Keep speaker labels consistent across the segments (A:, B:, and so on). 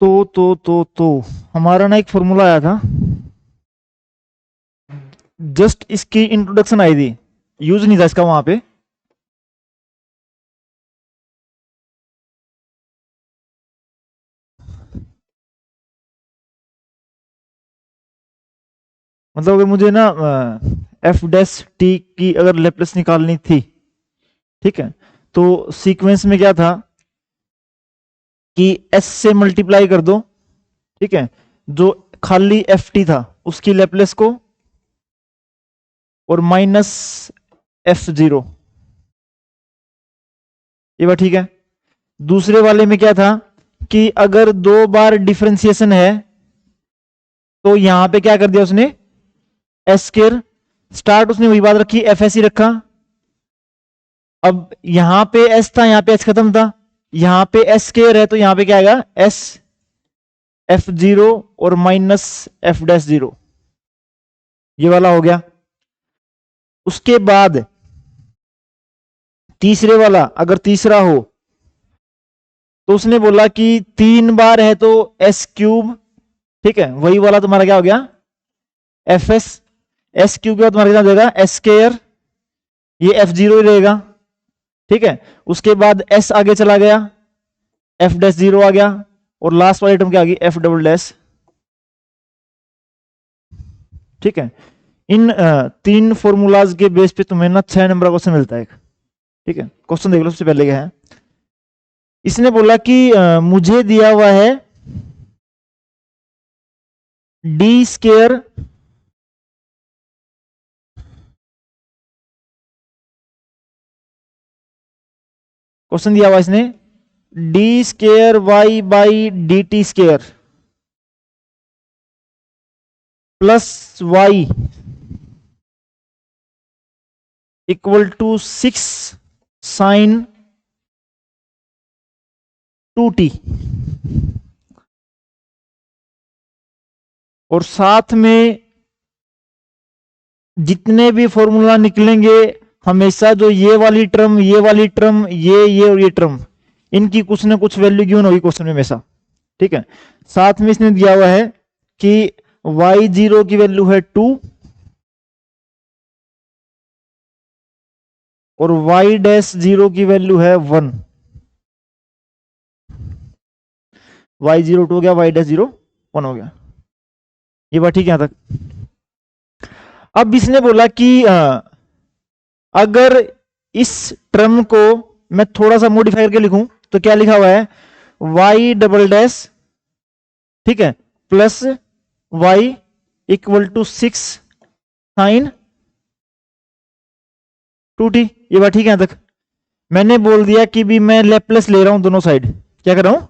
A: तो हमारा ना एक फॉर्मूला आया था, जस्ट इसकी इंट्रोडक्शन आई थी, यूज नहीं था इसका वहां पे। मतलब अगर मुझे ना एफ डैश टी की अगर लेप्लेस निकालनी थी, ठीक है, तो सीक्वेंस में क्या था कि एस से मल्टीप्लाई कर दो, ठीक है, जो खाली एफ टी था उसकी लेप्लेस को, और माइनस एफ जीरो, ये बात ठीक है। दूसरे वाले में क्या था कि अगर दो बार डिफरेंशिएशन है तो यहां पे क्या कर दिया उसने, एस स्केयर, स्टार्ट उसने वही बात रखी, एफ एस ही रखा। अब यहां पे एस था, यहां पे एस खत्म था, यहां पे एस स्केयर है तो यहां पे क्या आएगा, एस एफ जीरो और माइनस एफ डैश जीरो, ये वाला हो गया। उसके बाद तीसरे वाला, अगर तीसरा हो तो उसने बोला कि 3 बार है तो एस क्यूब, ठीक है, वही वाला तुम्हारा क्या हो गया, एफ एस। एस क्यूब के बाद तुम्हारा क्या हो जाएगा, एस स्केयर, ये एफ जीरो ही रहेगा, ठीक है। उसके बाद एस आगे चला गया, एफ डैश जीरो आ गया, और लास्ट वाली टर्म क्या आ गई, एफ डबल डैश, ठीक है। इन 3 फॉर्मूलाज के बेस पे तुम्हें ना 6 नंबर का क्वेश्चन मिलता है, ठीक है। क्वेश्चन देख लो, सबसे पहले क्या है, इसने बोला कि मुझे दिया हुआ है डी स्केयर क्वेश्चन दिया हुआ इसने, d square y by d t square plus Y equal to 6 sine 2t, और साथ में जितने भी फॉर्मूला निकलेंगे हमेशा जो ये वाली टर्म, ये वाली टर्म, ये और ये टर्म, इनकी कुछ ना कुछ वैल्यू गिवन होगी क्वेश्चन में हमेशा, ठीक है। साथ में इसने दिया हुआ है कि y जीरो की वैल्यू है 2 और y डैश जीरो की वैल्यू है 1। y जीरो 2 हो गया, y डैश जीरो 1 हो गया, ये बात ठीक है यहां तक। अब इसने बोला कि अगर इस टर्म को मैं थोड़ा सा मॉडिफाई करके लिखूं तो क्या लिखा हुआ है, y डबल डैश, ठीक है, plus y equal to 6 sine 2t, ये बात ठीक है यहां तक। मैंने बोल दिया कि भी मैं लेप्लेस ले रहा हूं दोनों साइड, क्या कर रहा हूं,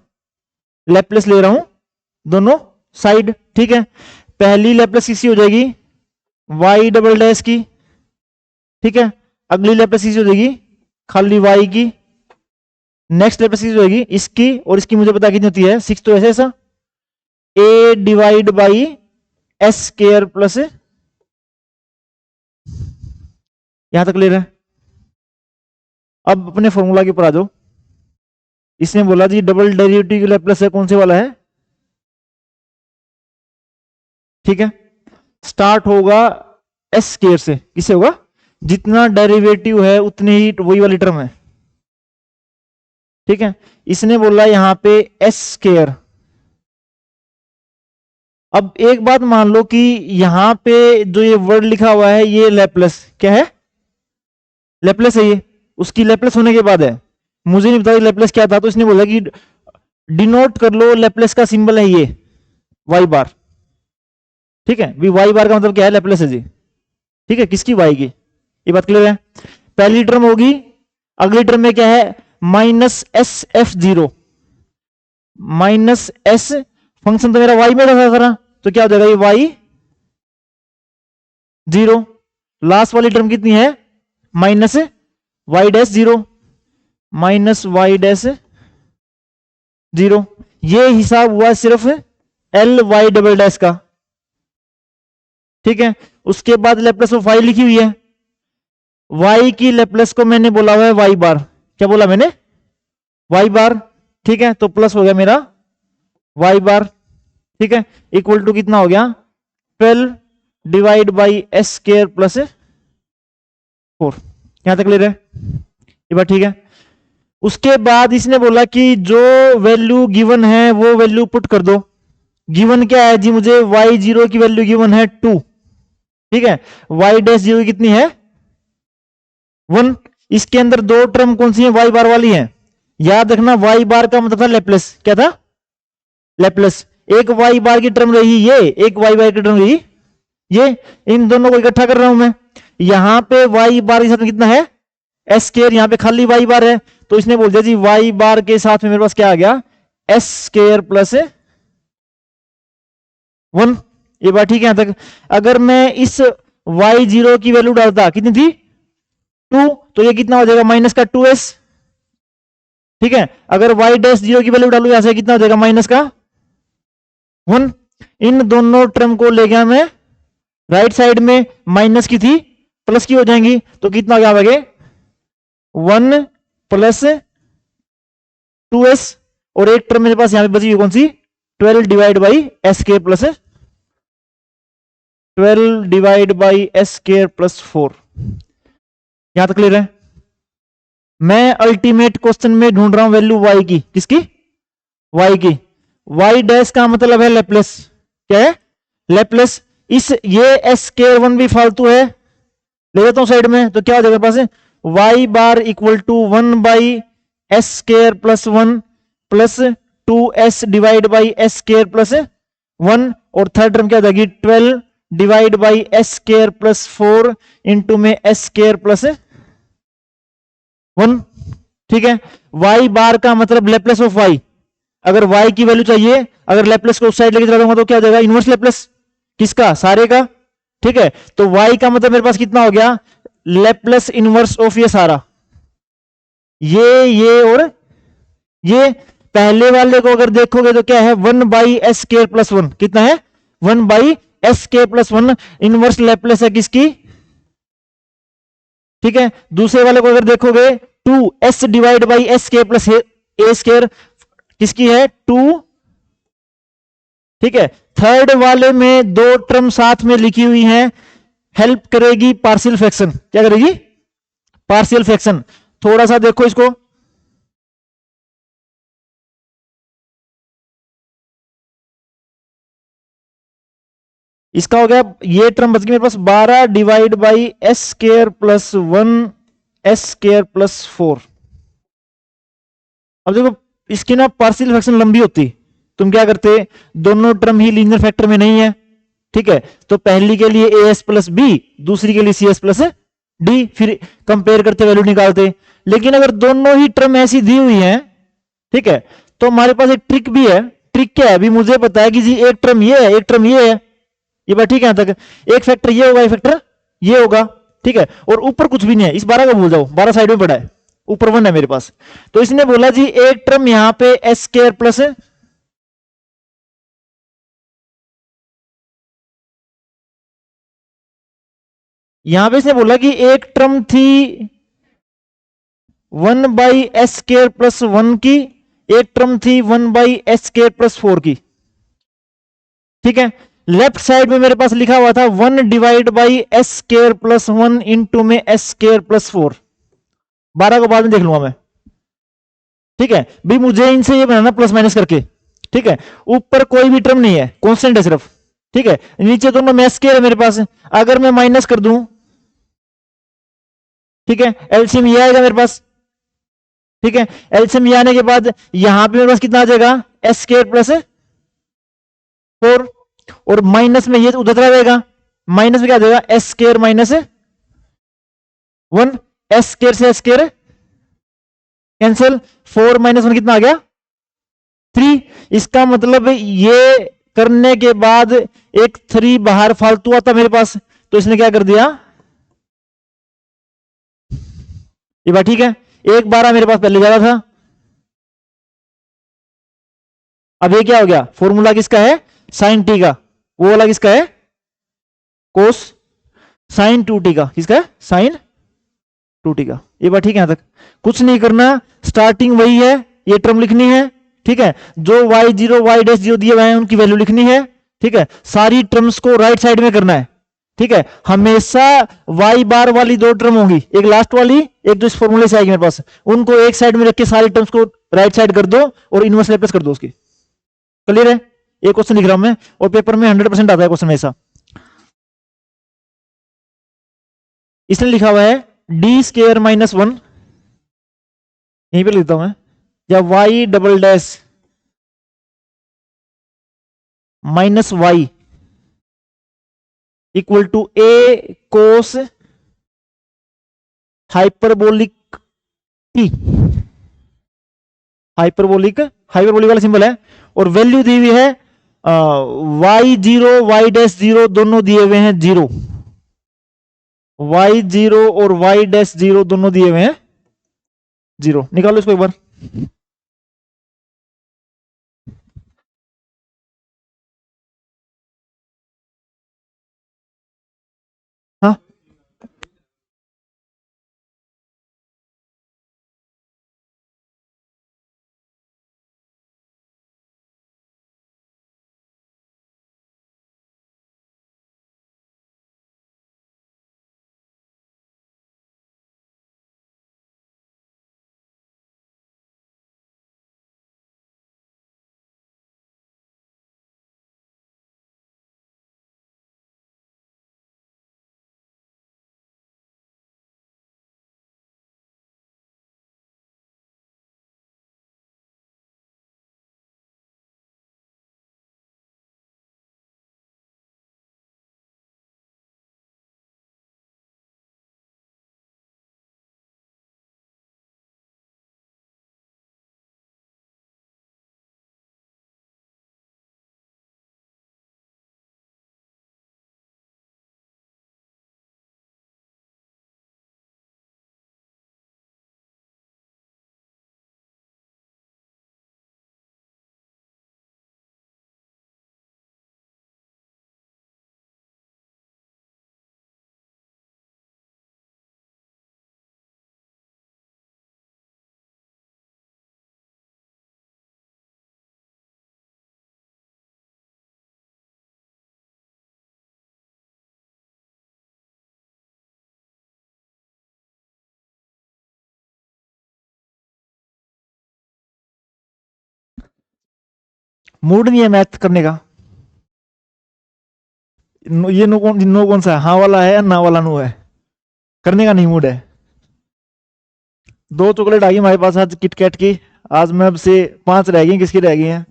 A: लेप्लेस ले रहा हूं दोनों साइड, ठीक है। पहली लेप्लेस किसी हो जाएगी, y डबल डैश की, ठीक है। अगली लेप्लेस किसी हो जाएगी, खाली y की। नेक्स्ट लेप्लेस किसी हो जाएगी, इसकी, और इसकी मुझे पता कितनी होती है, 6, तो ऐसे ऐसा a divide by S square plus, यहां तक ले रहे हैं। अब अपने फॉर्मूला के ऊपर आ जाओ। इसने बोला जी डबल डेरिवेटिव की लेप्लेस है, कौन से वाला है, ठीक है। स्टार्ट होगा एस स्केयर से, किससे होगा, जितना डेरिवेटिव है उतनी ही वही वाली टर्म है, ठीक है। इसने बोला यहां पे एस स्केयर। अब एक बात मान लो कि यहां पे जो ये वर्ड लिखा हुआ है ये लेप्लेस क्या है, लेप्लेस है ये, उसकी लेप्लेस होने के बाद है, मुझे नहीं पता लेप्लेस क्या था, तो इसने बोला कि डिनोट कर लो, लेप्लेस का सिंबल है ये वाई बार, ठीक है। भी वाई बार का मतलब क्या है, लेप्लेस है जी, ठीक है, किसकी, वाई की, ये बात क्लियर है। पहली टर्म होगी, अगली टर्म में क्या है, minus S F zero, minus S, function तो मेरा वाई में था सारा, तो क्या हो जाएगा ये वाई जीरो। लास्ट वाली टर्म कितनी है, minus y dash zero, minus y dash zero. ये हिसाब हुआ सिर्फ एल वाई डबल डैश का, ठीक है। उसके बाद लेप्लेस ऑफ वाई लिखी हुई है, वाई की लेप्लेस को मैंने बोला हुआ है वाई बार, क्या बोला मैंने, वाई बार, ठीक है। तो प्लस हो गया मेरा वाई बार, ठीक है, इक्वल टू कितना हो गया 12 divide by s square plus 4। यहां तक क्लियर है, ये बात ठीक है। उसके बाद इसने बोला कि जो वैल्यू गिवन है वो वैल्यू पुट कर दो। गिवन क्या है जी, मुझे y0 की वैल्यू गिवन है 2, ठीक है, y डैश 0 कितनी है 1। इसके अंदर दो टर्म कौन सी है, y बार वाली है। याद रखना y बार का मतलब था लेप्लेस, क्या था लेप्लेस। एक y बार की टर्म रही ये, एक y बार की टर्म रही ये, इन दोनों को इकट्ठा कर रहा हूं मैं। यहां पे y बार के साथ में कितना है एस स्क्वायर, यहां पे खाली y बार है, तो इसने बोल दिया जी y बार के साथ में मेरे पास क्या आ गया एस स्क्वायर प्लस 1। ये बात ठीक है यहां तक। अगर मैं इस y0 की वैल्यू डालता कितनी थी 2, तो ये कितना हो जाएगा माइनस का 2s, ठीक है। अगर y डैश 0 की वैल्यू डालू यहां से कितना हो जाएगा माइनस का 1। इन दोनों टर्म को ले गया मैं राइट साइड में, माइनस की थी प्लस की हो जाएंगी, तो कितना क्या बगे 1 प्लस 2s, और एक टर्म मेरे पास यहां पे बची हुई कौन सी 12 डिवाइड बाई एस के प्लस 12 डिवाइड बाई एस के प्लस 4। यहां तक क्लियर है। मैं अल्टीमेट क्वेश्चन में ढूंढ रहा हूं वैल्यू y की, किसकी y की। y डैश का मतलब है लेप्लेस, क्या है लेप्लेस। इस ये एस के 1 भी फालतू है, ले लेता हूं साइड में, तो क्या हो जाएगा पास y bar equal to 1 by s square plus 1 plus 2s divide by s square plus 1, और थर्ड टर्म क्या हो जाएगी 12 divide by s square plus 4 into में एस स्क्वायर प्लस 1, ठीक है। y बार का मतलब लेप्लेस ऑफ y। अगर y की वैल्यू चाहिए, अगर लेप्लेस को उस साइड लेके चला जाऊंगा तो क्या हो जाएगा इनवर्स लेप्लेस, किसका सारे का, ठीक है। तो y का मतलब मेरे पास कितना हो गया लेप्लेस इनवर्स ऑफ ये सारा, ये और ये। पहले वाले को अगर देखोगे तो क्या है 1 बाई एस स्क्वायर प्लस 1, कितना है 1 by s square plus 1, inverse Laplace है किसकी, ठीक है। दूसरे वाले को अगर देखोगे 2s divide by s square plus A square, किसकी है 2, ठीक है। थर्ड वाले में दो टर्म साथ में लिखी हुई हैं, हेल्प करेगी पार्शियल फ्रैक्शन, क्या करेगी पार्शियल फ्रैक्शन। थोड़ा सा देखो इसको, इसका हो गया ये टर्म बच गई मेरे पास 12 divide by s square plus 1 S square plus 4। अब देखो इसकी ना पार्शियल फ्रैक्शन लंबी होती, तुम क्या करते दोनों टर्म ही लीनियर फैक्टर में नहीं है, ठीक है, तो पहली के लिए ए एस प्लस बी, दूसरी के लिए सी एस प्लस डी, फिर कंपेयर करते वैल्यू निकालते। लेकिन अगर दोनों ही टर्म ऐसी दी हुई हैं, ठीक है, तो हमारे पास एक ट्रिक भी है। ट्रिक क्या है, अभी मुझे पता है कि जी एक टर्म ये है, एक टर्म ये है, ये बात ठीक है यहां तक। एक फैक्टर ये होगा, एक फैक्टर ये होगा, ठीक है, और ऊपर कुछ भी नहीं है, इस 12 को भूल जाओ, 12 साइड में पड़ा है, ऊपर 1 है मेरे पास। तो इसने बोला जी एक टर्म यहां पे एस स्क्वायर प्लस यहां पे इसने बोला कि एक टर्म थी 1 बाई एस स्क्वायर प्लस 1 की, एक टर्म थी 1 बाई एस स्क्वायर प्लस 4 की, ठीक है। लेफ्ट साइड में मेरे पास लिखा हुआ था 1 divide by s square plus 1 into में एस स्क्वायर प्लस 4। 12 को बाद में देख लूंगा मैं, ठीक है। भी मुझे इनसे ये बनाना प्लस माइनस करके, ठीक है। ऊपर कोई भी टर्म नहीं है, कांस्टेंट है सिर्फ, ठीक है। नीचे दोनों में स्क्वायर है मेरे पास, अगर मैं माइनस कर दूं, ठीक है, एलसीएम ये आएगा मेरे पास, ठीक है। एलसीएम ये आने के बाद यहां पे मेरे पास कितना आ जाएगा एस स्क्वायर प्लस 4, और माइनस में ये उधर चला जाएगा, माइनस में क्या आ जाएगा S square minus 1, S square से एस स्क्वायर कैंसिल, 4 माइनस 1 कितना आ गया 3। इसका मतलब ये करने के बाद एक 3 बाहर फालतू आता मेरे पास, तो इसने क्या कर दिया, ये बात ठीक है। एक 12 मेरे पास पहले ज्यादा था, अब ये क्या हो गया फॉर्मूला किसका है साइन टी का, वो वाला किसका है कोस साइन 2t का, किसका है साइन 2t का। ये बात ठीक है यहां तक, कुछ नहीं करना, स्टार्टिंग वही है, ये टर्म लिखनी है, ठीक है, जो y0 y' दिए हुए हैं उनकी वैल्यू लिखनी है। ठीक है, सारी टर्म्स को राइट साइड में करना है। ठीक है, हमेशा y बार वाली दो टर्म होंगी, एक लास्ट वाली, एक जो इस फॉर्मूले से आएगी मेरे पास, उनको एक साइड में रख के सारी टर्म्स को राइट साइड कर दो और इनवर्स लैप्लेस कर दो उसकी। क्लियर है? एक क्वेश्चन लिख रहा हूं मैं, और पेपर में 100% आता है क्वेश्चन ऐसा। इसने लिखा हुआ है d² - 1, यहीं पे लिखता हूं मैं, या y" -y equal to a cos hyperbolic t। Hyperbolic वाला सिंबल है, और वैल्यू दी हुई है y0 y' दोनों दिए हुए हैं 0। y0 और y' दोनों दिए हुए हैं 0। निकालो इसको एक बार। हाँ, मूड नहीं है मैथ करने का। ये नो कौन सा है? हाँ वाला है या ना वाला नो है? करने का नहीं मूड है। 2 चॉकलेट आ गई हमारे पास आज किटकैट की। आज मैं अब से 5 रह गई, किसकी रह गई हैं?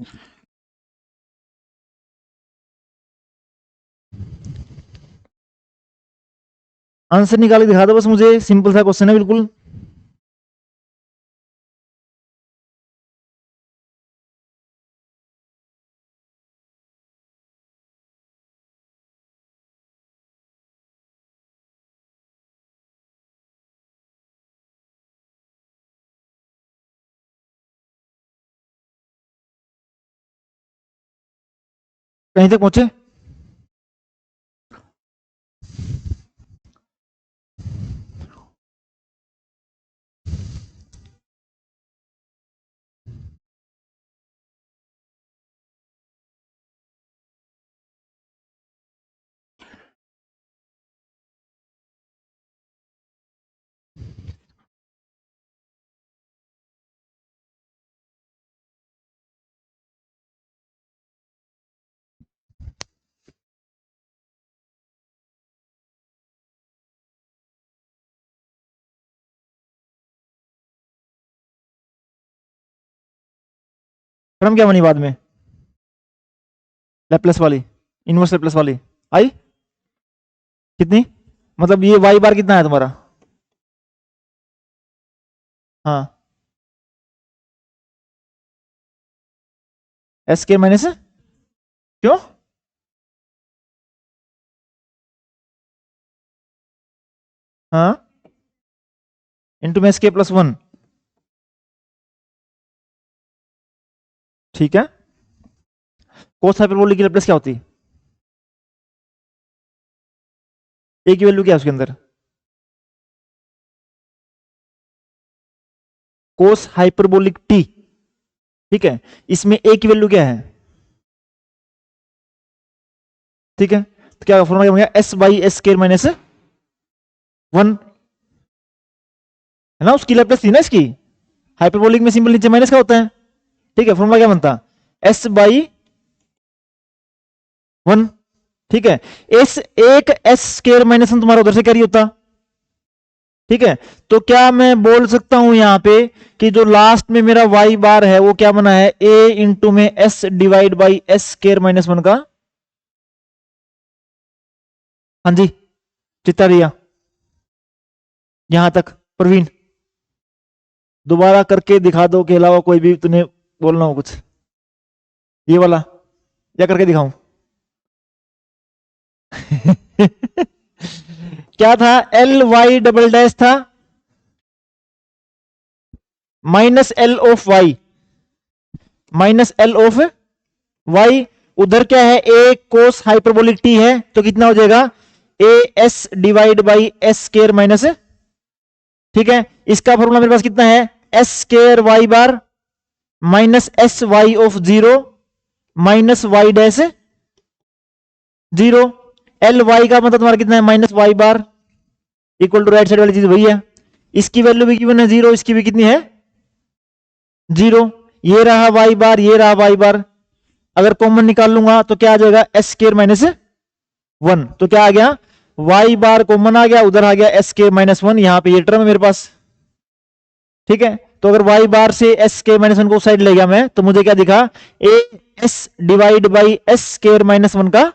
A: आंसर निकाल के दिखा दो बस मुझे, सिंपल सा क्वेश्चन है बिल्कुल। कहीं तक पहुंचे? टर्म क्या बनी बाद में? लैप्लेस वाली, इनवर्स लैप्लेस वाली आई कितनी? मतलब ये y बार कितना है तुम्हारा? हाँ, एस के माइनस, क्यों? हाँ, इंटू में एस के +1। ठीक है, कोस हाइपरबोलिक की लैप्लेस क्या होती है? ए की वैल्यू क्या है उसके अंदर? Cos hyperbolic T. ठीक है, इसमें a की वैल्यू क्या है, ठीक है, तो क्या फॉर्मूला क्या बन गया, s by s square minus 1 है ना, उसकी लैप्लेस थी ना इसकी, हाइपरबोलिक में सिंबल नीचे माइनस का होता है, ठीक है, फॉर्मूला क्या बनता, s बाई 1, ठीक है, इस एक एस स्क्वायर माइनस 1 तुम्हारा उधर से कैरी होता, ठीक है, तो क्या मैं बोल सकता हूं यहां पे कि जो लास्ट में मेरा y बार है वो क्या बना है, a इंटू में s divide by s square minus 1 का, हाँ जी चित्ता रिया, यहां तक प्रवीण, दोबारा करके दिखा दो के अलावा कोई भी तूने बोलना हो कुछ, ये वाला या करके दिखाऊं क्या था, एल वाई डबल डैश था minus L of y, minus L of y, उधर क्या है, ए कोस हाइपरबोलिक टी है, तो कितना हो जाएगा, a s divide by s square minus, ठीक है, इसका फॉर्मूला मेरे पास कितना है, s square y bar minus s y of 0 minus y dash 0, L y का मतलब तुम्हारा कितना है, minus y bar equal to right side वाली चीज वही है, इसकी वैल्यू भी गिवन है 0, इसकी भी कितनी है 0, ये रहा वाई बार, ये रहा वाई बार, अगर कॉमन निकाल लूंगा तो क्या आ जाएगा, एस स्क्वायर माइनस 1, तो क्या आ गया, वाई बार कॉमन आ गया, उधर आ गया एस स्क्वायर माइनस 1, यहां पे ये टर्म है मेरे पास, ठीक है, तो अगर वाई बार से एस स्क्वायर माइनस 1 को साइड ले गया मैं, तो मुझे क्या दिखा, ए s divide by s square minus 1 का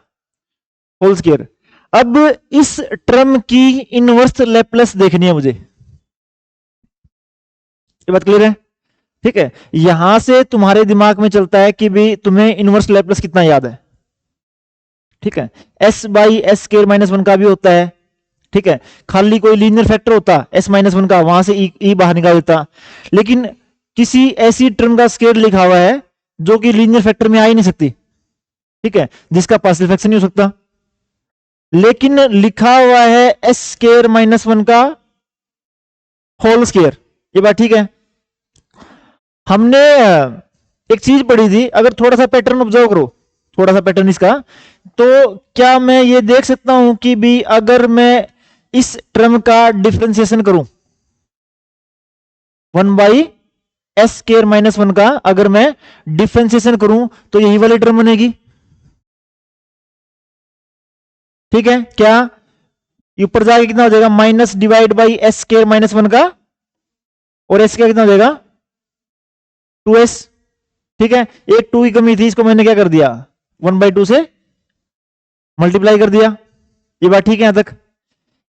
A: होल स्क्वायर। अब इस टर्म की इनवर्स लैप्लस देखनी है मुझे, ये बात क्लियर है, ठीक है, यहां से तुम्हारे दिमाग में चलता है कि भी तुम्हें इनवर्स लैप्लस कितना याद है, ठीक है, S by s square minus 1 का भी होता है, ठीक है, खाली कोई लीनियर फैक्टर होता एस माइनस 1 का, वहां से ई बाहर निकाल देता, लेकिन किसी ऐसी टर्म का स्क्वायर लिखा हुआ है जो कि लीनियर फैक्टर में आ ही नहीं सकती, ठीक है, जिसका पार्शियल फ्रैक्शन नहीं हो सकता, लेकिन लिखा हुआ है एस स्क्वायर माइनस 1 का होल स्क्वायर, ये बात ठीक है। हमने एक चीज पढ़ी थी, अगर थोड़ा सा पैटर्न ऑब्जर्व करो, थोड़ा सा पैटर्न इसका, तो क्या मैं ये देख सकता हूं कि भी अगर मैं इस टर्म का डिफरेंशिएशन करूं 1 बाई एस स्क्वायर माइनस 1 का, अगर मैं डिफरेंशिएशन करूं तो यही वाली टर्म बनेगी, ठीक है, क्या ऊपर जाके कितना हो जाएगा, minus divide by s square minus 1 का, और एस का कितना हो जाएगा 2s, ठीक है, एक 2 की कमी थी, इसको मैंने क्या कर दिया 1/2 से मल्टीप्लाई कर दिया, ये बात ठीक है यहां तक,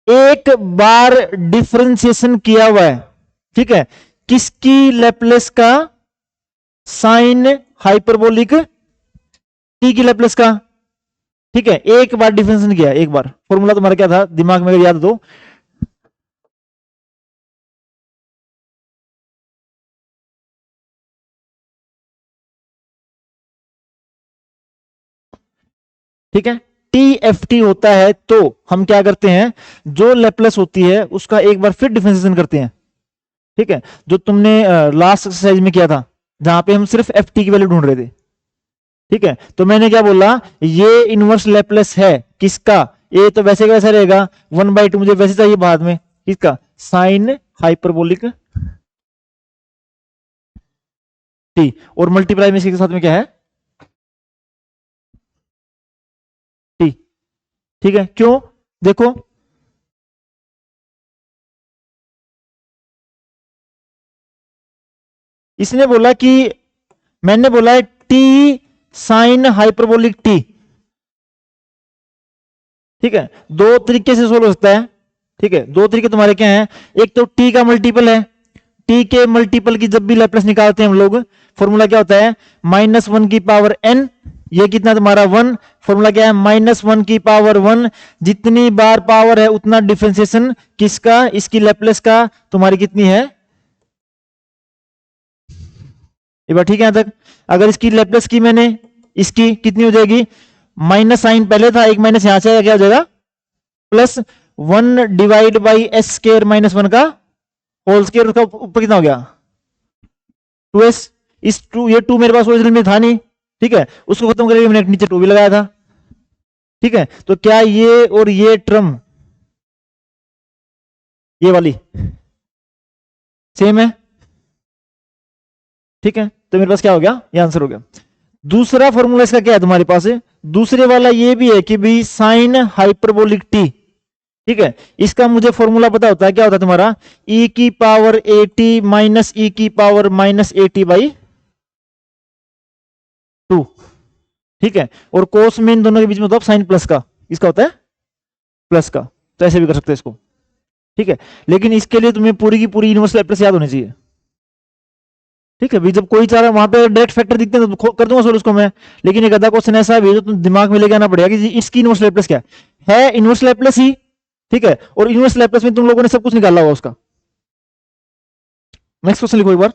A: एक बार डिफरेंशिएशन किया हुआ है, ठीक है, किसकी लैप्लेस का, साइन हाइपरबोलिक टी की लैप्लेस का, ठीक है, एक बार डिफरेंशिएशन किया, एक बार, फॉर्मूला तुम्हारा क्या था दिमाग में अगर याद दो, ठीक है, टी होता है, तो हम क्या करते हैं, जो लैप्लेस होती है उसका एक बार फिर डिफरेंशिएशन करते हैं, ठीक है, जो तुमने लास्ट एक्सरसाइज में किया था जहां पे हम सिर्फ एफ टी की वैल्यू ढूंढ रहे थे, ठीक है, तो मैंने क्या बोला, ये इनवर्स लैप्लेस है किसका, ये तो वैसे कैसा रहेगा 1/2, मुझे वैसे चाहिए बाद में किसका, साइन हाइपरबोलिक टी, और मल्टीप्लाई में इसके साथ में क्या है टी, ठीक है, क्यों, देखो इसने बोला कि, मैंने बोला है टी साइन हाइपरबोलिक टी, ठीक है, दो तरीके से सोल्व हो सकता है, ठीक है, दो तरीके तुम्हारे क्या हैं, एक तो टी का मल्टीपल है, टी के मल्टीपल की जब भी लैप्लेस निकालते हैं हम लोग, फॉर्मूला क्या होता है, -1 की पावर n, ये कितना तुम्हारा 1, फॉर्मूला क्या है, -1 की पावर 1, जितनी बार पावर है उतना डिफरेंशिएशन किसका, इसकी लैप्लेस का, तुम्हारी कितनी है, ये बात ठीक है यहां तक, अगर इसकी लैप्लेस की मैंने, इसकी कितनी हो जाएगी, माइनस साइन पहले था, एक माइनस यहां से क्या हो जाएगा, plus 1 divide by s square minus 1 का होल स्क्वायर, उसका ऊपर कितना हो गया 2s, इस टू, ये टू मेरे पास ओरिजिनल में था नहीं, ठीक है, उसको खत्म करके मैंने नीचे टू भी लगाया था, ठीक है। तो क्या ये और ये टर्म ये वाली सेम है, ठीक है, तो मेरे पास क्या हो गया, ये आंसर हो गया। दूसरा फॉर्मूला इसका क्या है तुम्हारे पास है, दूसरे वाला ये भी है कि भी साइन हाइपरबोलिक टी, ठीक है, इसका मुझे फॉर्मूला पता होता है, क्या होता है तुम्हारा, e की पावर एटी माइनस ई की power minus eighty by two, ठीक है, और कोस में इन दोनों के बीच में होता है साइन प्लस का, इसका होता है प्लस का, तो ऐसे भी कर सकते हैं इसको, ठीक है। लेकिन इसके लिए तुम्हें पूरी की पूरी यूनिवर्सल लैप्लेस याद होनी चाहिए, ठीक है, भी जब कोई चाह रहा वहां पे डायरेक्ट फैक्टर दिखते हैं तो कर दूंगा सोल्व उसको मैं, लेकिन एक आधा क्वेश्चन ऐसा भी है जो तुम दिमाग में लेके आना पड़ेगा कि इसकी इनवर्स लैप्लेस क्या है इनवर्स लैप्लेस ही, ठीक है, और इनवर्स लैप्लेस में तुम लोगों ने सब कुछ निकाला होगा उसका। नेक्स्ट क्वेश्चन लिखो एक बार,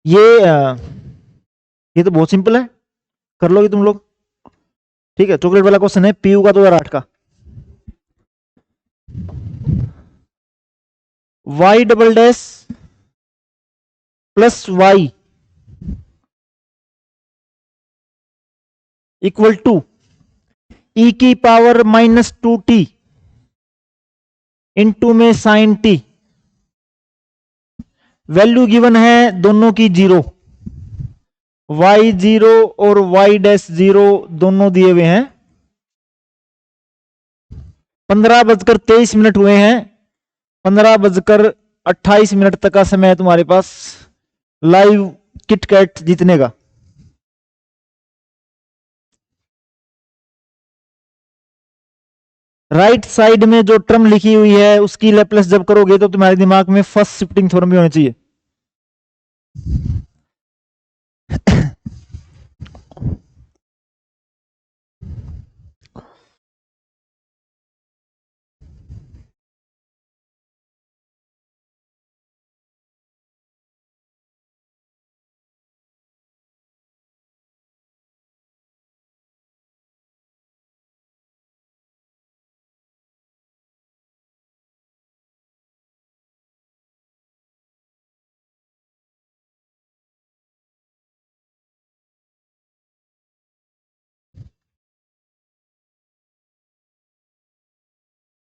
A: ये ये तो बहुत सिंपल है, कर लोगे तुम लोग, ठीक है। चॉकलेट वाला क्वेश्चन है पीयू का 2008 का, Y double dash plus Y equal to E की power minus two T into में साइन टी, वैल्यू गिवन है दोनों की जीरो, वाई जीरो और वाई डैश जीरो दोनों दिए हुए हैं, 15:23 हुए हैं, 15:28 तक का समय है तुम्हारे पास लाइव किटकैट जीतने का। राइट साइड में जो टर्म लिखी हुई है उसकी लैप्लेस जब करोगे तो तुम्हारे दिमाग में फर्स्ट शिफ्टिंग थ्योरम भी होनी चाहिए।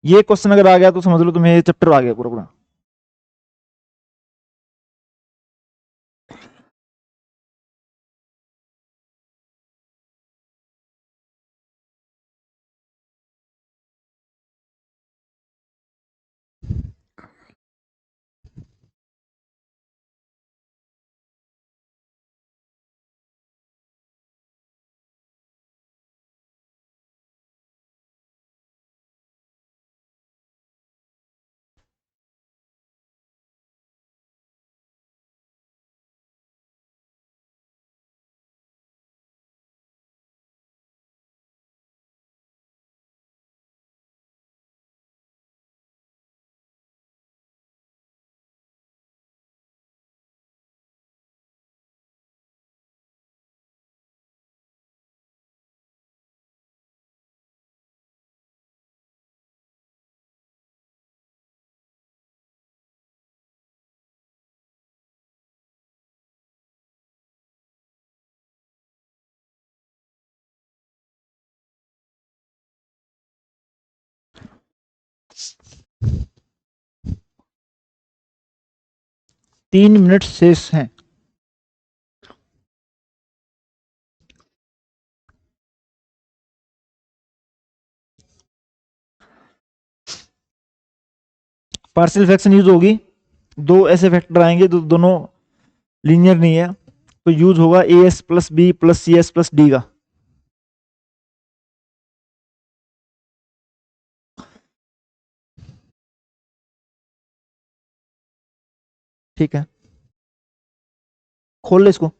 A: ये क्वेश्चन अगर आ गया तो समझ लो तुम्हें ये चैप्टर आ गया पूरा पूरा। तीन मिनट शेष हैं। पार्शियल फ्रैक्शन यूज होगी, दो ऐसे फैक्टर आएंगे तो दोनों लीनियर नहीं है, तो यूज होगा a s plus b plus c s plus d का, ठीक है। खोल ले इसको।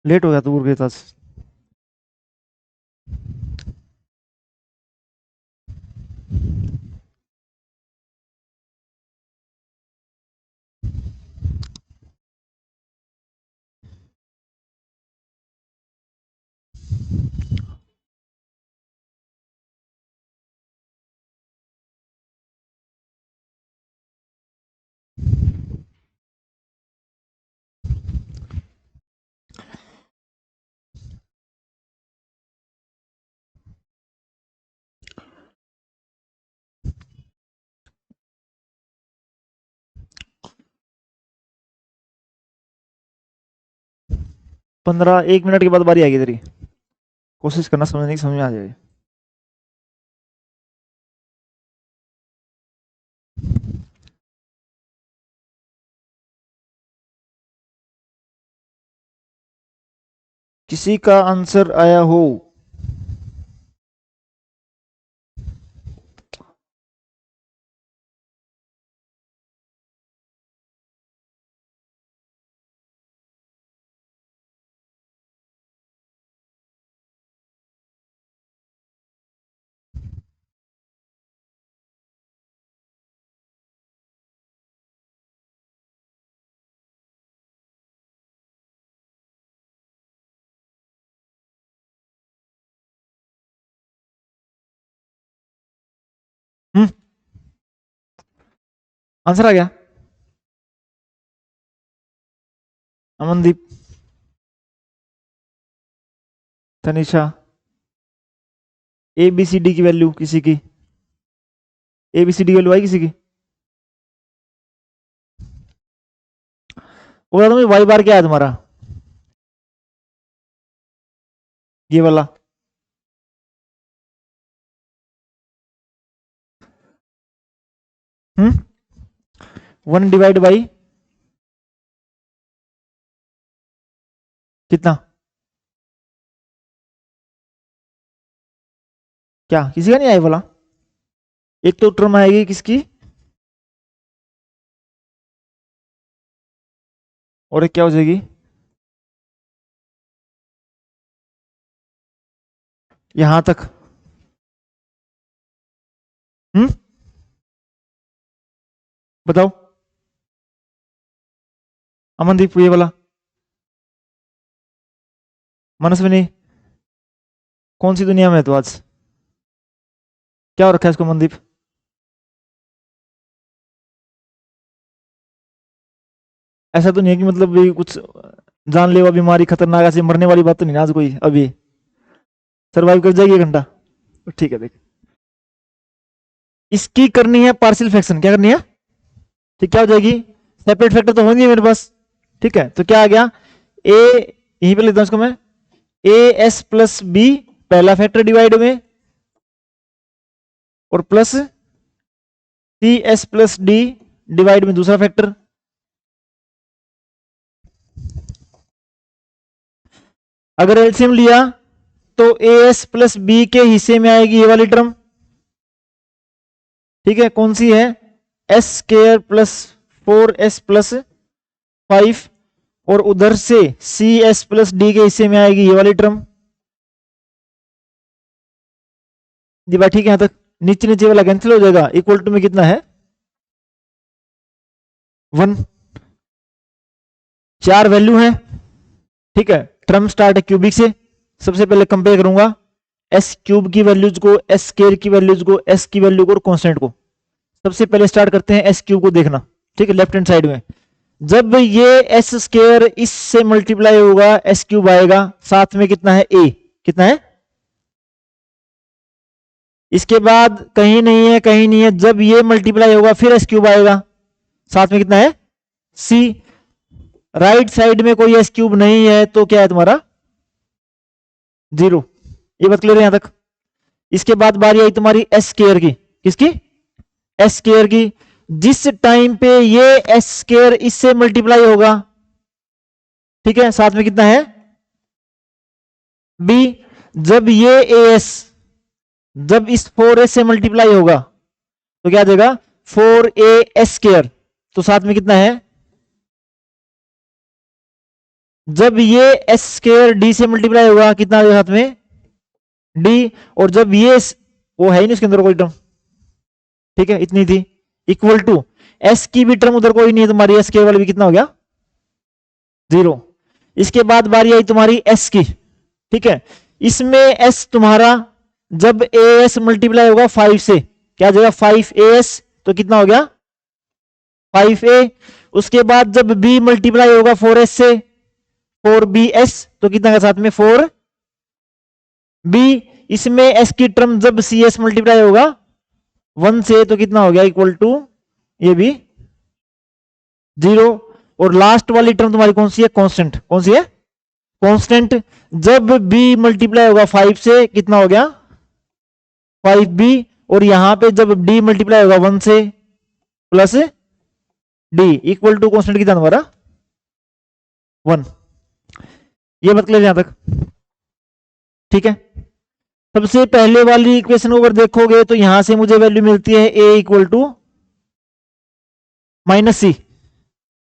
A: लेट हो गया तू के पास। पंद्रह, एक मिनट के बाद बारी आएगी तेरी। कोशिश करना समझने की, समझ में आ जाएगी। किसी का आंसर आया हो? आंसर आ गया? Amandeep, Tanisha, a b c d की वैल्यू किसी की, ए बी सी डी की वैल्यू आई किसी की? वो बता दो वाई बार क्या है तुम्हारा, ये वाला? हम्म 1 डिवाइड बाई कितना? क्या किसी का नहीं आया वाला? एक तो टर्म आएगी किसकी, और एक क्या हो जाएगी? यहां तक। हम्म बताओ अमनदीप, ये वाला मनस्विनी, कौन सी दुनिया में है तो आज? क्या हो रखा है इसको मनदीप? ऐसा तो नहीं है कि मतलब भी कुछ जानलेवा बीमारी खतरनाक ऐसे मरने वाली बात तो नहीं ना आज कोई अभी? सरवाइव कर जाएगी 1 घंटा? ठीक है देख, इसकी करनी है पार्शियल फ्रैक्शन। क्या करनी है? ठीक, क्या हो जाएगी? सेपरेट फैक्टर तो होंगे मेरे पास। ठीक है, तो क्या आ गया? ए, यहीं पे लेता हूं इसको मैं, ए एस प्लस बी पहला फैक्टर डिवाइड में, और plus c s plus d divide में दूसरा फैक्टर। अगर एलसीएम लिया तो ए एस प्लस बी के हिस्से में आएगी ये वाली टर्म। ठीक है, कौन सी है? S square plus 4s plus 5, और उधर से सी एस प्लस डी के हिस्से में आएगी ये वाली टर्म। जी भाई ठीक है, यहां तक नीचे नीचे वाला कैंसिल हो जाएगा। इक्वल टू में कितना है? 1। 4 वैल्यू है। ठीक है, टर्म स्टार्ट है क्यूबिक से। सबसे पहले कंपेयर करूंगा एस क्यूब की वैल्यूज को, एस स्केयर की वैल्यूज को, एस की वैल्यू को और कांस्टेंट को। सबसे पहले स्टार्ट करते हैं एस क्यूब को देखना। ठीक है, लेफ्ट हैंड साइड में जब ये एस स्केयर इससे मल्टीप्लाई होगा एस क्यूब आएगा, साथ में कितना है? ए। कितना है? इसके बाद कहीं नहीं है, कहीं नहीं है, जब ये मल्टीप्लाई होगा फिर एस क्यूब आएगा, साथ में कितना है? सी। राइट साइड में कोई एस क्यूब नहीं है तो क्या है तुम्हारा? 0। ये बात क्लियर है यहां तक? इसके बाद बारी आई तुम्हारी एस स्केयर की। किसकी? एस स्केयर की। जिस टाइम पे ये एस स्केयर इससे मल्टीप्लाई होगा, ठीक है, साथ में कितना है? बी। जब ये ए एस जब इस 4s से मल्टीप्लाई होगा तो क्या आ जाएगा? 4a s square. तो साथ में कितना है? जब ये एस स्क्वायर डी से मल्टीप्लाई होगा कितना आ जाएगा साथ में डी, और जब ये वो है ही नहीं उसके अंदर कोई टर्म, ठीक है इतनी थी, इक्वल टू एस की भी टर्म उधर कोई नहीं है तुम्हारी, एस के वाले भी कितना हो गया 0। इसके बाद बारी आई तुम्हारी एस की, ठीक है इसमें एस तुम्हारा जब ए एस मल्टीप्लाई होगा 5 से क्या हो जाएगा 5as, तो कितना हो गया 5a। उसके बाद जब b मल्टीप्लाई होगा 4s से 4bs, तो कितना का साथ में 4b। इसमें s की टर्म जब cs मल्टीप्लाई होगा 1 से, तो कितना हो गया इक्वल टू ये भी 0। और लास्ट वाली टर्म तुम्हारी कौन सी है कांस्टेंट, कौन सी है कांस्टेंट। जब b मल्टीप्लाई होगा 5 से कितना हो गया 5b, और यहां पे जब d मल्टीप्लाई होगा 1 से plus d equal to constant कितना हमारा 1। ये मत क्लियर यहां तक, ठीक है। सबसे पहले वाली इक्वेशन को अगर देखोगे तो यहां से मुझे वैल्यू मिलती है a इक्वल टू माइनस सी,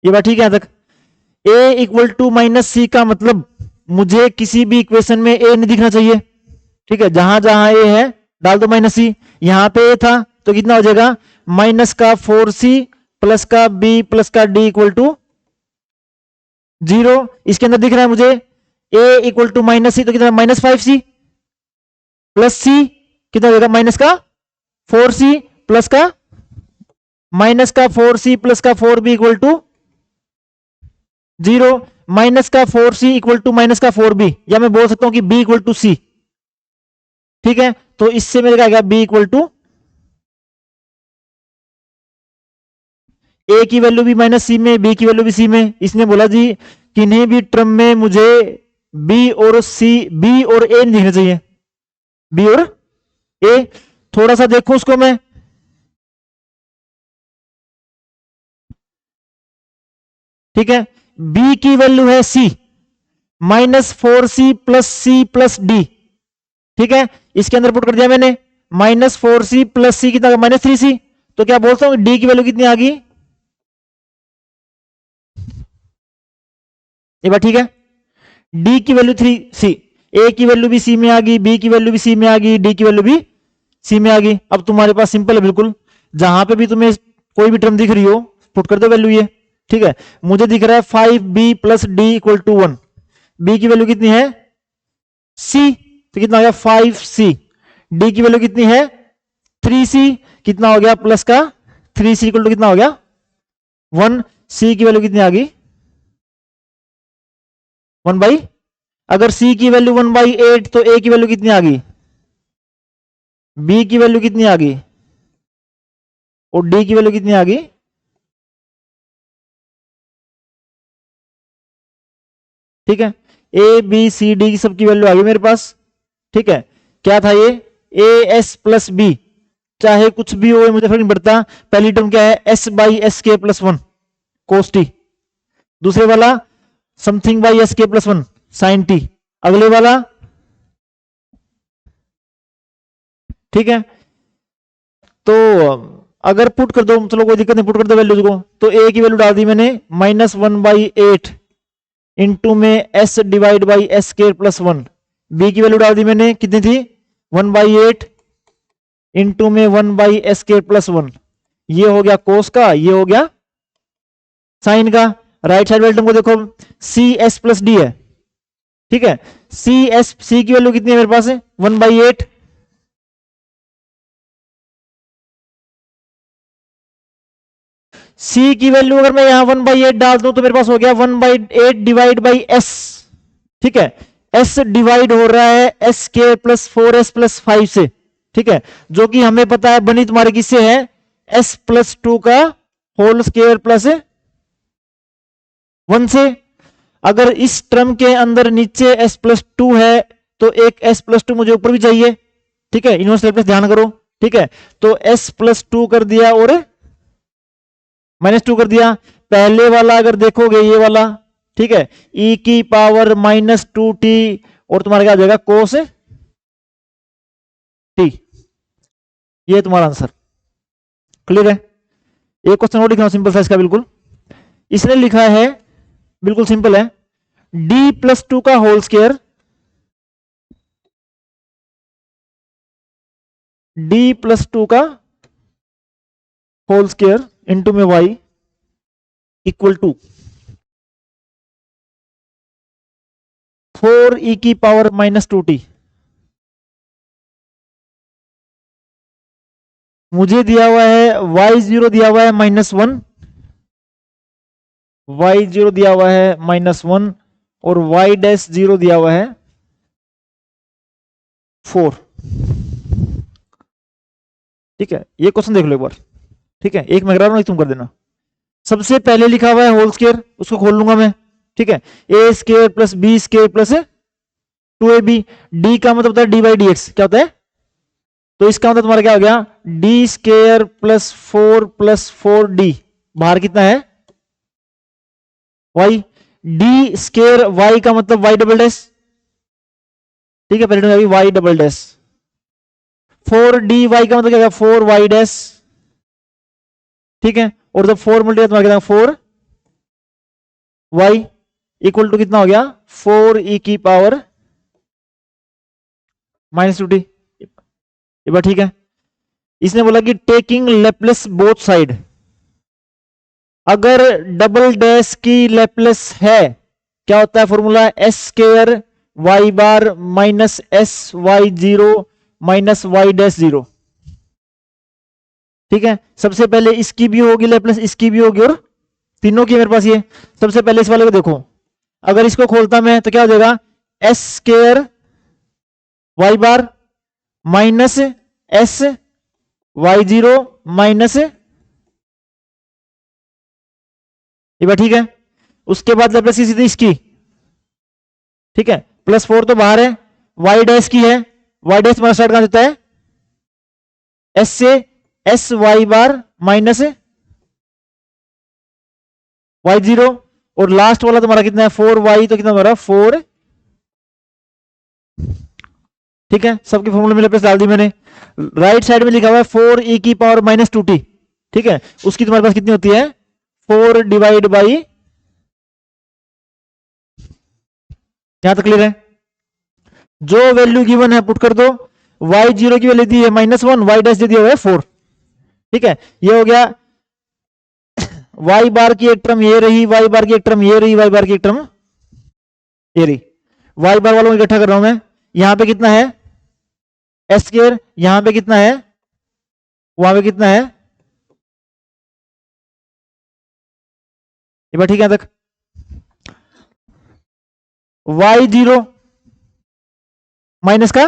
A: ये बात ठीक है यहां तक। a इक्वल टू माइनस सी का मतलब मुझे किसी भी इक्वेशन में a नहीं दिखना चाहिए, ठीक है जहां जहां a है डाल दो माइनस सी। यहां पे a था तो कितना हो जाएगा माइनस का 4c प्लस का b प्लस का d इक्वल टू 0। इसके अंदर दिख रहा है मुझे a इक्वल टू माइनस सी, तो कितना माइनस 5c प्लस c कितना हो जाएगा माइनस का 4c प्लस का माइनस का 4c प्लस का 4b इक्वल टू 0। माइनस का 4c इक्वल टू माइनस का 4b, या मैं बोल सकता हूं कि b इक्वल टू c, ठीक है। तो इससे मेरे क्या आ गया b इक्वल टू a की वैल्यू भी माइनस सी में, b की वैल्यू भी सी में। इसने बोला जी किन्हीं भी टर्म में मुझे b और a नहीं दिखना चाहिए, b और a। थोड़ा सा देखो उसको मैं, ठीक है b की वैल्यू है c minus 4c plus d, ठीक है इसके अंदर पुट कर दिया मैंने माइनस 4c प्लस सी कितना माइनस 3c। तो क्या बोलता हूं d की वैल्यू कितनी आ गई, ये बात ठीक है d की वैल्यू 3c, a की वैल्यू भी c में आ गई, b की वैल्यू भी c में आ गई, d की वैल्यू भी c में आ गई। अब तुम्हारे पास सिंपल है बिल्कुल, जहां पे भी तुम्हें कोई भी टर्म दिख रही हो पुट कर दो वैल्यू ये, ठीक है। मुझे दिख रहा है 5b plus d equal to 1, b की वैल्यू कितनी है c, तो कितना हो गया 5c। d की वैल्यू कितनी है 3c, कितना हो गया प्लस का 3c इक्वल टू कितना हो गया 1। c की वैल्यू कितनी आ गई 1 बाई, अगर c की वैल्यू 1/8 तो a की वैल्यू कितनी आ गई, b की वैल्यू कितनी आ गई और d की वैल्यू कितनी आ गई, ठीक है a b c d की सबकी वैल्यू आ गई मेरे पास, ठीक है। क्या था ये a s प्लस b, चाहे कुछ भी हो मुझे फर्क नहीं पड़ता। पहली टर्म क्या है s बाई एस के प्लस 1 कोस टी, दूसरे वाला समथिंग बाई एस के प्लस 1 साइन टी, अगले वाला, ठीक है। तो अगर पुट कर दो, चलो कोई दिक्कत नहीं, पुट कर दो वैल्यूज को, तो a की वैल्यू डाल दी मैंने माइनस 1/8 इंटू में s डिवाइड बाई एस के प्लस 1। b की वैल्यू डाल दी मैंने कितनी थी 1/8 इंटू में 1/s के प्लस 1। ये हो गया कोस का, ये हो गया साइन का। राइट साइड वाले टर्म को देखो सी एस प्लस डी है, ठीक है। सी की वैल्यू कितनी है मेरे पास है 1/8, सी की वैल्यू अगर मैं यहां 1/8 डाल दूं तो मेरे पास हो गया 1/8 डिवाइड बाई एस, ठीक है। एस डिवाइड हो रहा है एस के प्लस 4s प्लस 5 से, ठीक है, जो कि हमें पता है बनी तुम्हारे किससे है s प्लस 2 का होल स्क्वायर प्लस 1 से। अगर इस टर्म के अंदर नीचे s प्लस 2 है तो एक s प्लस 2 मुझे ऊपर भी चाहिए, ठीक है, इनवर्स लैप्लास ध्यान करो, ठीक है। तो s प्लस 2 कर दिया और माइनस 2 कर दिया। पहले वाला अगर देखोगे ये वाला, ठीक है, e की पावर माइनस 2t और तुम्हारा क्या आ जाएगा कोस t, ये तुम्हारा आंसर। क्लियर है। एक क्वेश्चन और लिखना सिंपल सा इसका, बिल्कुल इसने लिखा है बिल्कुल सिंपल है d+2 का होल स्क्वायर, d+2 का होल स्क्वायर इंटू में y इक्वल टू 4e⁻²t। मुझे दिया हुआ है y0 दिया हुआ है -1, y0 दिया हुआ है -1 और y'0 दिया हुआ है 4। ठीक है, ये क्वेश्चन देख लो एक बार। ठीक है, एक मैं करा रहा हूं, तुम कर देना। सबसे पहले लिखा हुआ है होल स्क्वायर, उसको खोल लूंगा मैं। ठीक है, a² + b² + 2ab। d का मतलब होता है d/dx, क्या होता है? तो इसका मतलब तुम्हारा क्या हो गया, d² + 4 + 4d। बाहर कितना है? y। d² y का मतलब y'। ठीक है, पहले y'। 4dy का मतलब क्या, 4y'। ठीक है, और जब 4 मल्टीप्लाई तुम्हारा कितना, 4y इक्वल टू कितना हो गया, 4e⁻²t। ये बात ठीक है। इसने बोला कि टेकिंग लेप्लेस बोथ साइड, अगर डबल डैश की लेप्लेस है, क्या होता है फॉर्मूला, s² y बार -s y0 -y'0। ठीक है, सबसे पहले इसकी भी होगी लेप्लेस, इसकी भी होगी, और तीनों की मेरे पास ये। सबसे पहले इस वाले को देखो, अगर इसको खोलता मैं तो क्या हो जाएगा, s² y बार -s y0 ये बात ठीक है। उसके बाद लेप्लेस की सीधी इसकी। ठीक है, +4 तो बाहर है, y' की है, y' तुम्हारा स्टार्ट कहां देता है, s से, s y बार -y0, और लास्ट वाला तुम्हारा कितना है, 4y, तो कितना तुम्हारा 4। ठीक है, सबके फॉर्मूले में लेप्लेस डाल दी मैंने। राइट साइड में लिखा हुआ है 4e⁻²t। ठीक है, उसकी तुम्हारे पास कितनी होती है, 4 डिवाइड बाई, यहां तक क्लियर है? जो वैल्यू गिवन है पुट कर दो। y0 की वैल्यू दी है -1, y' दे दिया हुआ है 4। ठीक है, ये हो गया। y बार की एक टर्म ये रही, y बार की एक टर्म ये रही, y बार की एक टर्म ये रही। y बार वालों को इकट्ठा कर रहा हूं मैं। यहां पे कितना है, s², यहां पे कितना है, वहां पे कितना है, ये बात ठीक है तक। y0 माइनस का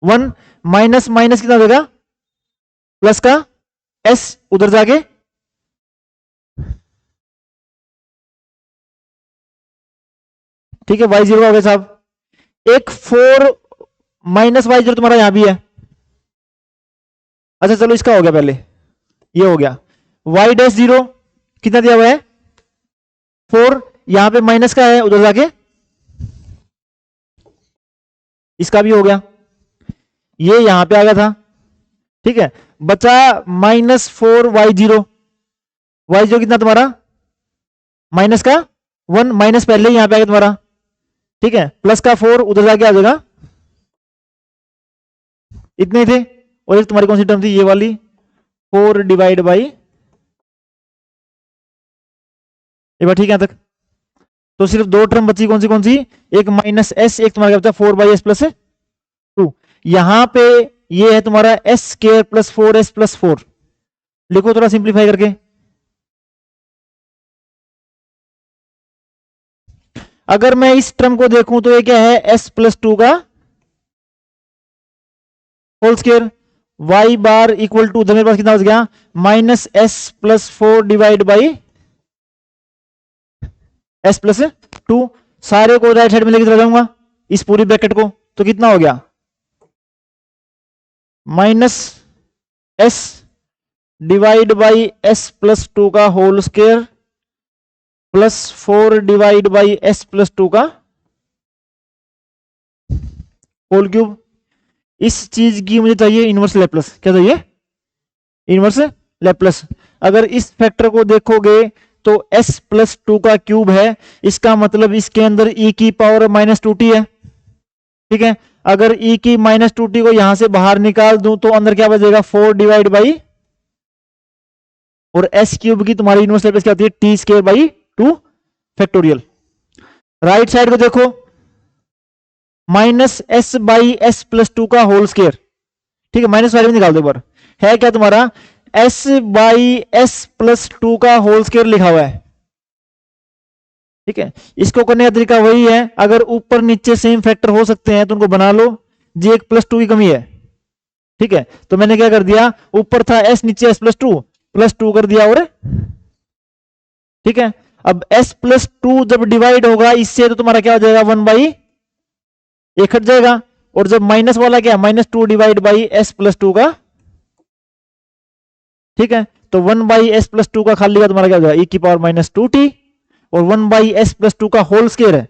A: 1 माइनस माइनस कितना देगा, प्लस का s उधर जाके, ठीक है, y0 हो गया साहब। एक 4 माइनस y0 तुम्हारा यहां भी है। अच्छा चलो इसका हो गया, पहले ये हो गया। y'0 कितना दिया हुआ है, 4, यहां पे माइनस का है, उधर जाके इसका भी हो गया, ये यहां पे आ गया था। ठीक है, बचा -4y0। y0 कितना तुम्हारा, माइनस का 1, माइनस पहले ही यहां पे आ गया तुम्हारा। ठीक है, प्लस का 4 उधर जाके आ जाएगा, इतने थे। और एक तुम्हारी कौन सी टर्म थी, ये वाली, 4 डिवाइड बाई, ये बात ठीक है तक। तो सिर्फ दो टर्म बची, कौन सी, एक -s, एक तुम्हारा बचा 4/s + 2। यहां पे ये है तुम्हारा s² + 4s + 4। लिखो थोड़ा सिंप्लीफाई करके। अगर मैं इस टर्म को देखूं तो ये क्या है, s + 2 का whole square, y bar equal to, मेरे पास कितना हो गया, -s + 4 डिवाइड बाई s + 2। सारे को राइट साइड में लेके चला जाऊंगा, इस पूरी ब्रैकेट को, तो कितना हो गया, -s डिवाइड बाई s + 2 का whole square plus 4 divide by s + 2 का होल क्यूब। इस चीज की मुझे चाहिए इनवर्स लैप्लस। क्या चाहिए, इनवर्स लैप्लस। अगर इस फैक्टर को देखोगे तो s प्लस टू का क्यूब है, इसका मतलब इसके अंदर e की पावर माइनस टू टी है। ठीक है, अगर e की माइनस टू टी को यहां से बाहर निकाल दूं तो अंदर क्या बचेगा, 4 डिवाइड बाई, और s क्यूब की तुम्हारी यूनिवर्सल लेवल क्या होती है, T square by 2 factorial. Right side को देखो, minus S by S plus two का होल स्केयर। ठीक है, माइनस वाले में निकाल दो बार, है क्या तुम्हारा s by S plus two का होल स्केयर लिखा हुआ है। ठीक है, इसको करने का तरीका वही है, अगर ऊपर नीचे सेम फैक्टर हो सकते हैं तो उनको बना लो, जी एक प्लस टू की कमी है। ठीक है, तो मैंने क्या कर दिया, ऊपर था s, नीचे s प्लस टू कर दिया, और ठीक है, अब s प्लस टू जब डिवाइड होगा इससे तो तुम्हारा क्या हो जाएगा, वन बाई एक हट जाएगा, और जब माइनस वाला क्या, minus two divide by S plus two का। ठीक है, तो one by S plus two का खाली का तुम्हारा क्या हो जाएगा, ई की पावर माइनस टू टी, और one by S plus two का होल स्केयर है,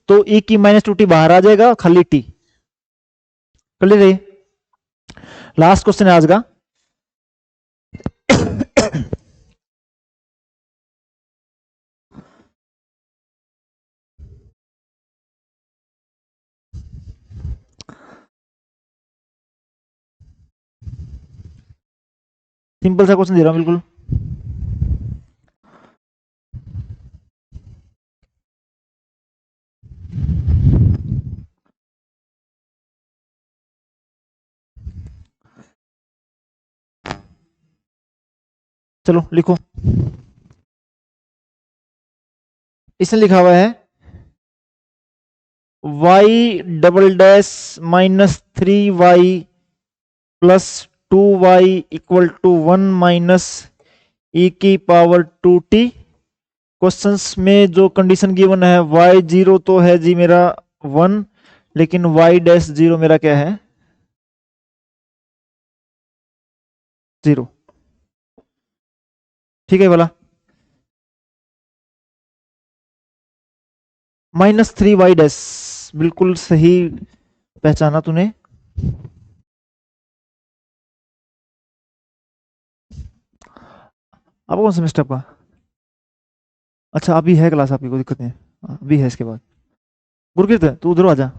A: तो ई की माइनस टू टी बाहर आ जाएगा, खाली टी। क्लियर है? लास्ट क्वेश्चन है आज का। सिंपल सा क्वेश्चन दे रहा हूं बिल्कुल। चलो लिखो, इसने लिखा हुआ है y double dash minus three Y plus two Y equal to one minus E की पावर टू टी। क्वेश्चंस में जो कंडीशन गिवन है, y जीरो तो है जी मेरा वन, लेकिन y डैश जीरो मेरा क्या है, जीरो। ठीक है बोला, माइनस थ्री वाई डैश, बिल्कुल सही पहचाना तूने। अब कौन सा मिस्टेप का, अच्छा अभी है क्लास आपकी, कोई दिक्कत नहीं है, अभी है इसके बाद। गुरकीरत तू उधर आ जा।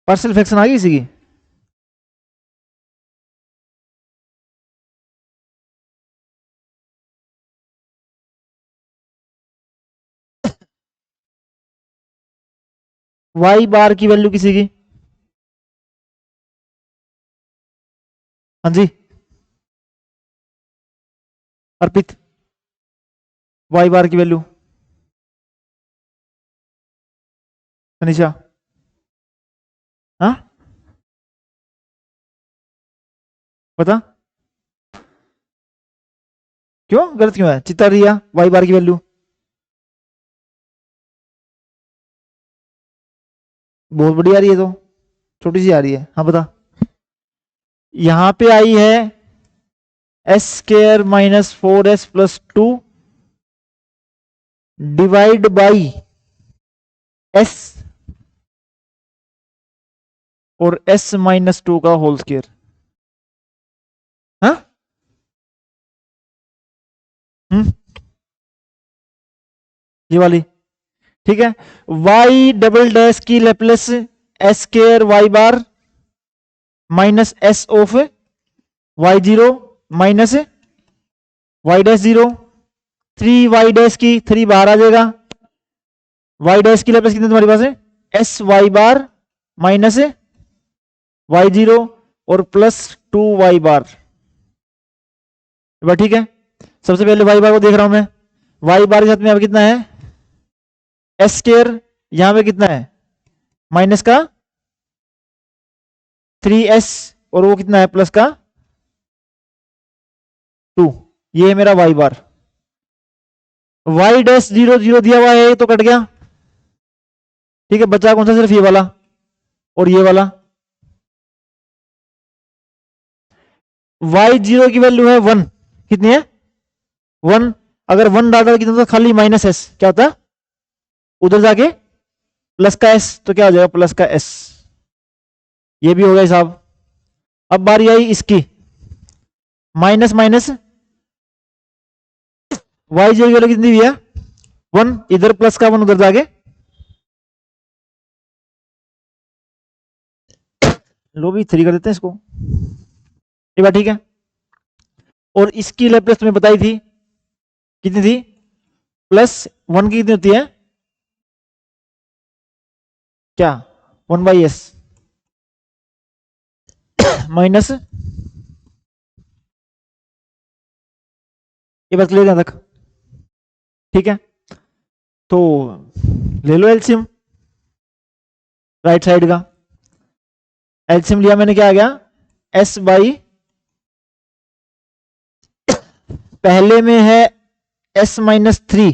A: पार्शियल फ्रैक्शन आ गई इसी की। वाई बार की वैल्यू किसी की, हाँ जी अर्पित, वाई बार की वैल्यू, अनिशा, हाँ बता क्यों गलत क्यों है, चित्ता रिया वाई बार की वैल्यू बहुत बड़ी आ रही है, तो छोटी सी आ रही है, हाँ बता। यहां पे आई है S square minus 4s plus 2 divide by S और एस माइनस 2 का होल स्केयर, हाँ हम्म ये वाली, ठीक है। वाई डबल डैश की Laplace s square y bar minus s of y zero minus y dash zero, 3 y dash की 3 बाहर आ जाएगा, वाई डैश की लेप्लेस कितनी तुम्हारे पास है, S Y bar minus Y zero और प्लस 2 वाई बार, ठीक है। सबसे पहले वाई बार को देख रहा हूं मैं, वाई बार के साथ में अब कितना है एस स्केयर, यहां पे कितना है माइनस का 3s और वो कितना है प्लस का 2, ये है मेरा वाई बार। वाई डैश जीरो जीरो दिया हुआ है तो कट गया, ठीक है, बचा कौन सा सिर्फ ये वाला और ये वाला। वाई जीरो की वैल्यू है 1, कितनी है 1, अगर 1 डालता कितना तो खाली माइनस एस, क्या होता उधर जाके प्लस का एस, तो क्या हो जाएगा प्लस का एस, ये भी हो गया साहब। अब बारी आई इसकी, माइनस माइनस वाई जीरो की वैल्यू कितनी भी है 1, इधर प्लस का 1 उधर जाके, लो भी 3 कर देते हैं इसको, ये बात ठीक है। और इसकी लेप्लेस तुम्हें बताई थी कितनी थी, प्लस 1 की कितनी होती है क्या 1/s माइनस, ये बात क्लियर यहां तक, ठीक है। तो ले लो एलसीएम राइट साइड का, एलसीएम लिया मैंने, क्या आ गया एस बाई, पहले में है एस माइनस 3,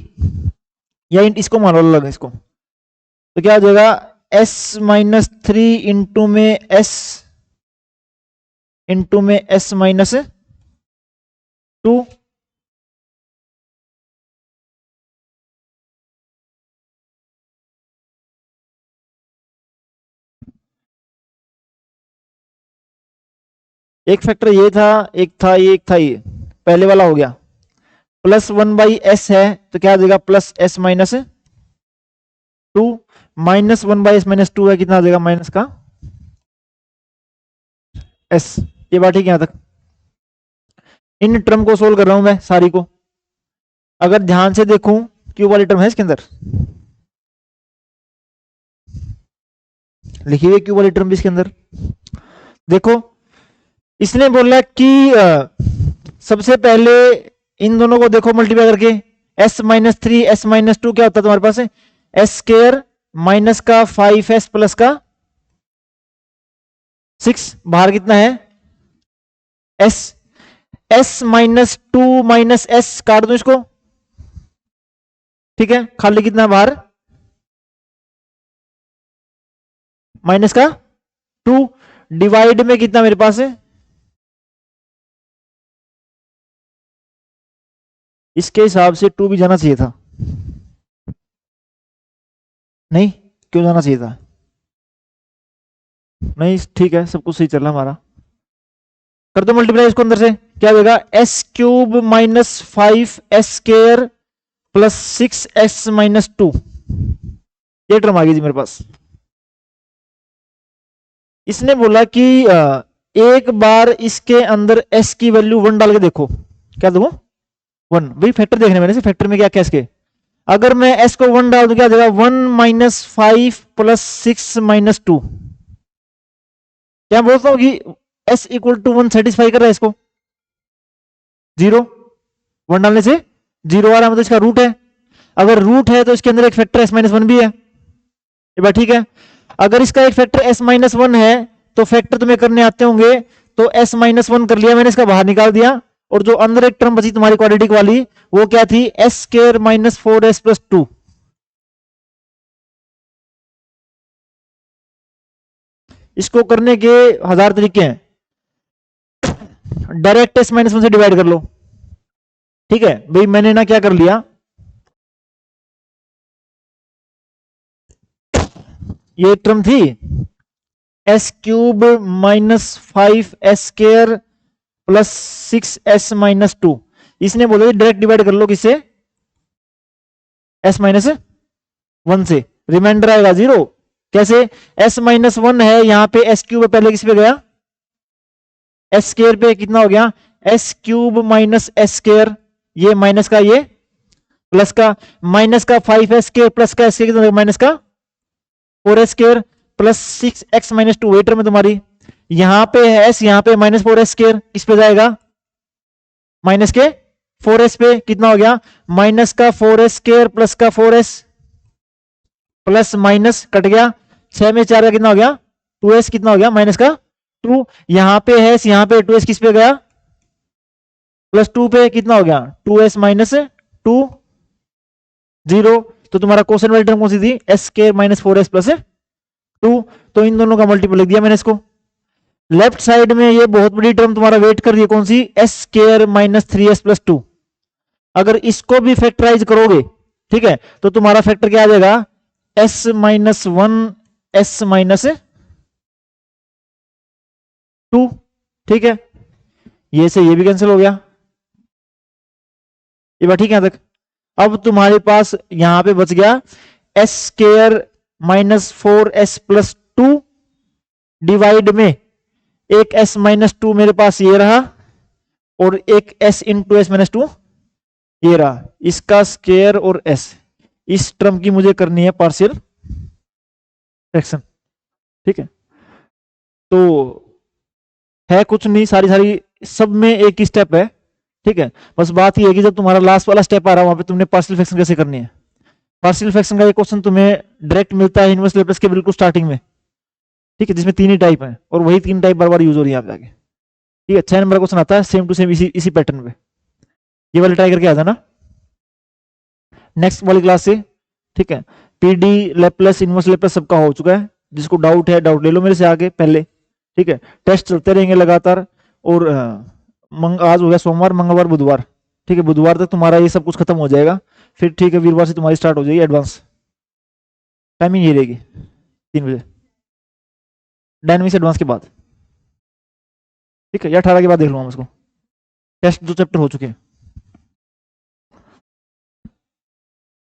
A: या इसको मान लो अलग इसको, तो क्या हो जाएगा एस माइनस 3 इंटू में एस माइनस 2, एक फैक्टर ये था, एक था ये, एक था ये, पहले वाला हो गया, प्लस 1/s है तो क्या आ जाएगा plus S minus 2, minus 1/s minus 2 है, कितना आ जाएगा माइनस का एस, ये बात ठीक है यहां तक। इन टर्म को सोल्व कर रहा हूं मैं सारी को, अगर ध्यान से देखूं क्यूब वाली टर्म है इसके अंदर लिखी हुई, क्यूब वाली टर्म भी इसके अंदर देखो, इसने बोला कि सबसे पहले इन दोनों को देखो मल्टीप्लाई करके, s माइनस 3 एस माइनस 2 क्या होता है तुम्हारे पास है एस स्केयर माइनस का 5s प्लस का 6, बाहर कितना है s, s minus 2 minus s काट दो इसको, ठीक है, खाली कितना है बाहर माइनस का 2, डिवाइड में कितना मेरे पास है, इसके हिसाब से 2 भी जाना चाहिए था, नहीं क्यों जाना चाहिए था, नहीं ठीक है सब कुछ सही चल रहा हमारा, कर दो मल्टीप्लाई इसको अंदर से, क्या होगा S cube minus 5s square plus 6s minus 2, ये टर्म आ गई जी मेरे पास, इसने बोला कि एक बार इसके अंदर s की वैल्यू 1 डाल के देखो। क्या दूं? 1। भाई फैक्टर देखने मैंने से, फैक्टर में क्या क्या इसके, अगर मैं s को 1 डाल दूं क्या देगा? 1 माइनस 5 प्लस 6 माइनस 2। क्या बोलता हूं कि s इक्वल टू 1 सेटिस्फाई कर रहा है इसको? 0। 1 डालने से 0 आ रहा है, मतलब इसका रूट है। अगर रूट है तो इसके अंदर एक फैक्टर s माइनस 1 भी है। ये बात ठीक है। अगर इसका एक फैक्टर s माइनस 1 है तो फैक्टर तुम्हें करने आते होंगे, तो s माइनस 1 कर लिया मैंने, इसका बाहर निकाल दिया। और जो अंदर एक टर्म बची तुम्हारी क्वाड्रेटिक वाली, वो क्या थी? s square minus 4s plus 2। इसको करने के 1000 तरीके हैं। डायरेक्ट s माइनस 1 से डिवाइड कर लो। ठीक है भाई, मैंने ना क्या कर लिया, ये टर्म थी s cube minus 5s square plus 6s minus 2। इसने बोला डायरेक्ट डिवाइड कर लो किससे? s माइनस 1 से। रिमाइंडर आएगा 0। कैसे? s माइनस 1 है, यहां पे s क्यूब पहले किस पे गया? s स्क्वायर पे। कितना हो गया? s cube minus s square, ये माइनस का, ये प्लस का, माइनस का 5s स्क्वायर प्लस का s स्क्वायर, माइनस का 4s square plus 6x minus 2। Waiter में तुम्हारी यहां पे है s, यहां पे माइनस 4s स्क्वायर, किस पे जाएगा? माइनस के 4s पे। कितना हो गया? माइनस का 4s स्क्वायर प्लस का 4s प्लस माइनस कट गया, 6 में 4 का कितना हो गया? 2s। कितना हो गया? माइनस का 2। यहां पे है, यहां पे 2s किस पे गया? प्लस 2 पे। कितना हो गया? 2s minus 2, 0। तो तुम्हारा क्वेश्चन वाली टर्म कौन सी थी? s square minus 4s plus 2। तो इन दोनों का मल्टीपल लिख दिया मैंने इसको। लेफ्ट साइड में ये बहुत बड़ी टर्म तुम्हारा वेट कर रही है, कौन सी? s square minus 3s plus 2। अगर इसको भी फैक्टराइज करोगे, ठीक है, तो तुम्हारा फैक्टर क्या आ जाएगा? s minus 1 s minus 2। ठीक है, ये से ये भी कैंसिल हो गया। ये बात ठीक है यहां तक? अब तुम्हारे पास यहां पे बच गया s square minus 4s plus 2 divide में एक s माइनस 2 मेरे पास ये रहा, और एक s इंटू एस माइनस 2 ये रहा। इसका स्क्वायर और s, इस टर्म की मुझे करनी है पार्शियल फ्रैक्शन। ठीक है, तो है कुछ नहीं, सारी सारी सब में एक ही स्टेप है। ठीक है, बस बात ये है कि जब तुम्हारा लास्ट वाला स्टेप आ रहा है, वहां पे तुमने पार्शियल फ्रैक्शन कैसे करनी है। पार्शियल फ्रैक्शन का ये क्वेश्चन तुम्हें डायरेक्ट मिलता है इनवर्स लेप्लेस के बिल्कुल स्टार्टिंग में। ठीक है, जिसमें 3 ही टाइप है, और वही 3 टाइप बार बार यूज हो रही है आप जाके। ठीक है, 6 नंबर क्वेश्चन आता है सेम टू सेम इसी इसी पैटर्न पे। ये वाले ट्राई करके आ जाना नेक्स्ट वाली क्लास से। ठीक है, पीडी लेप्लेस इनवर्स लेप्लेस सबका हो चुका है। जिसको डाउट है डाउट ले लो मेरे से आगे पहले। ठीक है, टेस्ट चलते रहेंगे लगातार। और आज हो गया सोमवार, मंगलवार, बुधवार। ठीक है, बुधवार तक तुम्हारा ये सब कुछ खत्म हो जाएगा। फिर ठीक है, वीरवार से तुम्हारी स्टार्ट हो जाएगी एडवांस। टाइमिंग ये रहेगी 3 बजे, डायनेमिक्स एडवांस के बाद। ठीक है, या 18 के बाद देख लूंगा उसको। टेस्ट 2 चैप्टर हो चुके हैं।